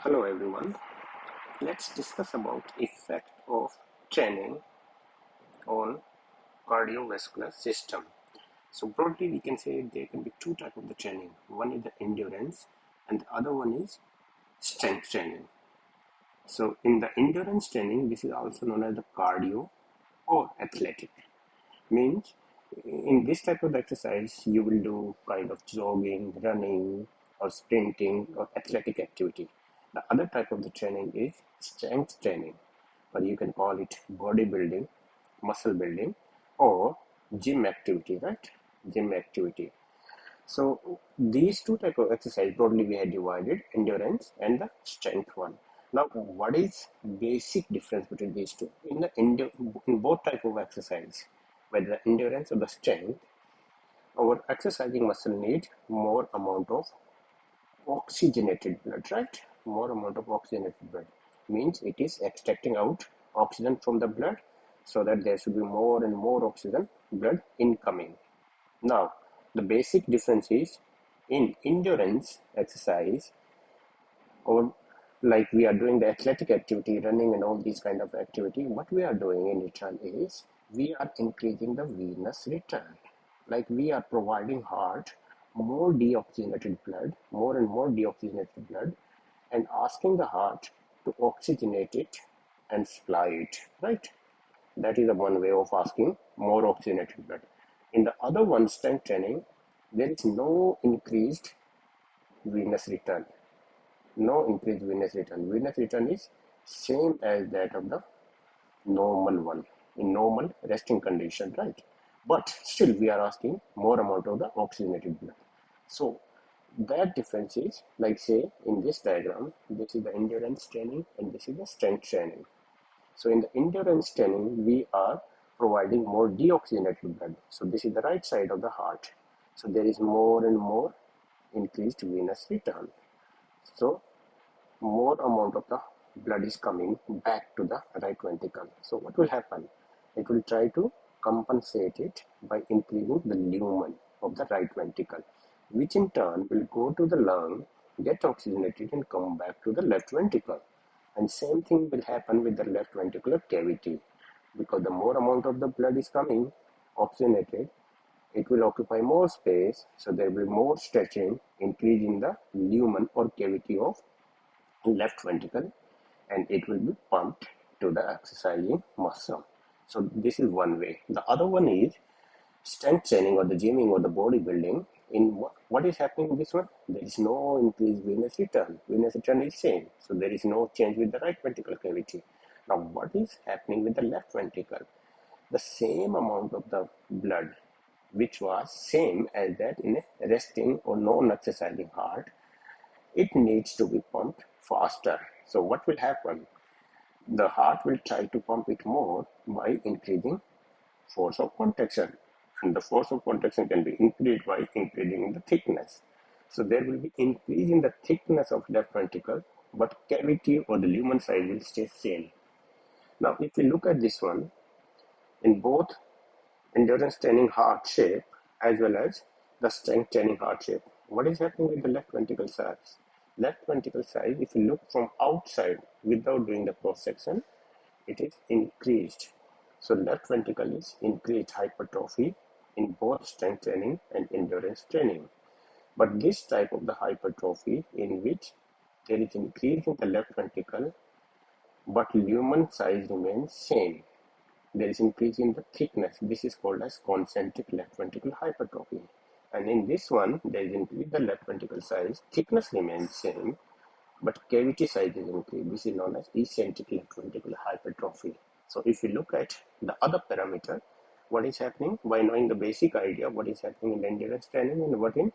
Hello everyone. Let's discuss about effect of training on cardiovascular system. So broadly we can say there can be two types of the training. One is the endurance and the other one is strength training. So in the endurance training, this is also known as the cardio or athletic. Means in this type of exercise you will do kind of jogging, running or sprinting or athletic activity. The other type of the training is strength training, or you can call it bodybuilding, muscle building, or gym activity, right? Gym activity. So these two type of exercise broadly we have divided endurance and the strength one. Now, what is basic difference between these two? In both type of exercise, whether the endurance or the strength, our exercising muscle need more amount of oxygenated blood, right? More amount of oxygenated blood means it is extracting out oxygen from the blood so that there should be more and more oxygen blood incoming. Now, the basic difference is in endurance exercise, or like we are doing the athletic activity, running and all these kind of activity, what we are doing in return is we are increasing the venous return. Like we are providing heart more deoxygenated blood, more and more deoxygenated blood, and asking the heart to oxygenate it and supply it, right? That is the one way of asking more oxygenated blood. In the other one, strength training, there is no increased venous return. No increased venous return. Venous return is same as that of the normal one in normal resting condition, right? But still we are asking more amount of the oxygenated blood. So that difference is like say in this diagram, this is the endurance training and this is the strength training. So in the endurance training, we are providing more deoxygenated blood. So this is the right side of the heart. So there is more and more increased venous return. So more amount of the blood is coming back to the right ventricle. So what will happen? It will try to compensate it by increasing the lumen of the right ventricle, which in turn will go to the lung, get oxygenated and come back to the left ventricle. And same thing will happen with the left ventricular cavity, because the more amount of the blood is coming oxygenated, it will occupy more space, so there will be more stretching, increasing the lumen or cavity of left ventricle, and it will be pumped to the exercising muscle. So this is one way. The other one is strength training or the gymming or the bodybuilding. In what is happening in this one? There is no increased venous return. Venous return is same, so there is no change with the right ventricle cavity. Now what is happening with the left ventricle? The same amount of the blood which was same as that in a resting or non-exercising heart, it needs to be pumped faster. So what will happen? The heart will try to pump it more by increasing force of contraction, and the force of contraction can be increased by increasing the thickness. So there will be increase in the thickness of left ventricle, but cavity or the lumen size will stay same. Now if we look at this one, in both endurance training heart shape as well as the strength training heart shape, what is happening with the left ventricle size? Left ventricle size, if you look from outside without doing the cross section, it is increased. So left ventricle is increased hypertrophy in both strength training and endurance training. But this type of the hypertrophy in which there is increase in the left ventricle but lumen size remains same. There is increase in the thickness. This is called as concentric left ventricular hypertrophy. And in this one, there is increase the left ventricle size. Thickness remains same, but cavity size is increased. This is known as eccentric left ventricular hypertrophy. So if you look at the other parameter, what is happening by knowing the basic idea, what is happening in the endurance training and what in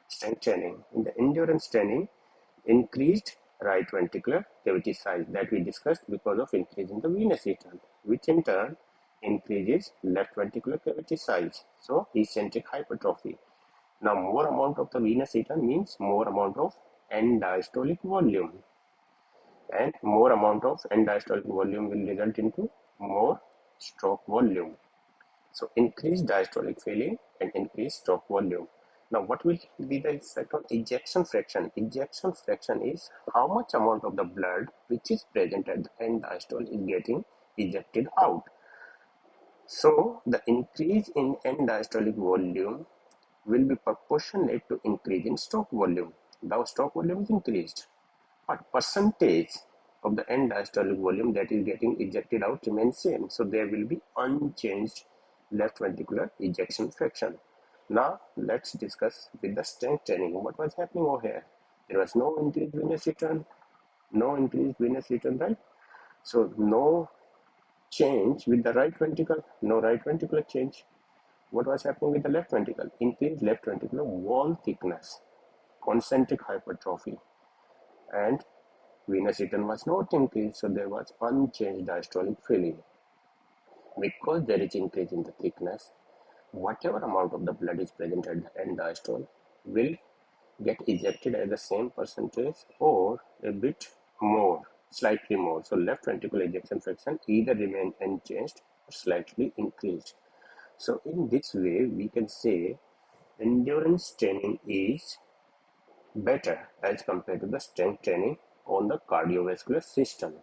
strength training. In the endurance training, increased right ventricular cavity size that we discussed because of increasing the venous return, which in turn increases left ventricular cavity size. So eccentric hypertrophy. Now more amount of the venous return means more amount of end diastolic volume, and more amount of end diastolic volume will result into more stroke volume. So increased diastolic filling and increased stroke volume. Now, what will be the effect on ejection fraction? Ejection fraction is how much amount of the blood which is present at the end diastole is getting ejected out. So, the increase in end diastolic volume will be proportionate to increase in stroke volume. The stroke volume is increased, but percentage of the end diastolic volume that is getting ejected out remains same. So there will be unchanged left ventricular ejection fraction. Now let's discuss with the strength training. What was happening over here? There was no increased venous return, right? So no change with the right ventricle, no right ventricular change. What was happening with the left ventricle? Increased left ventricular wall thickness, concentric hypertrophy, and venous return was not increased, so there was unchanged diastolic filling. Because there is increase in the thickness, whatever amount of the blood is present at the end diastole will get ejected at the same percentage or a bit more, slightly more. So left ventricular ejection fraction either remain unchanged or slightly increased. So in this way, we can say endurance training is better as compared to the strength training on the cardiovascular system.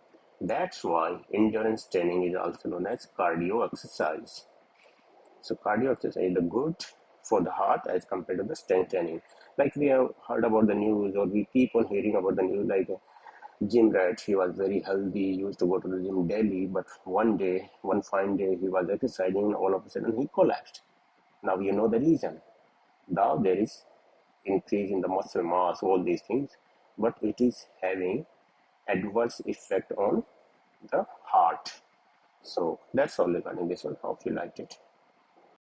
That's why endurance training is also known as cardio exercise. So cardio exercise is good for the heart as compared to the strength training. Like we have heard about the news, or we keep on hearing about the news, like Jim Rat, he was very healthy, used to go to the gym daily, but one fine day, he was exercising, and all of a sudden he collapsed. Now you know the reason. Now there is increase in the muscle mass, all these things, but it is having adverse effect on the heart. So that's all regarding this one. Hope you liked it.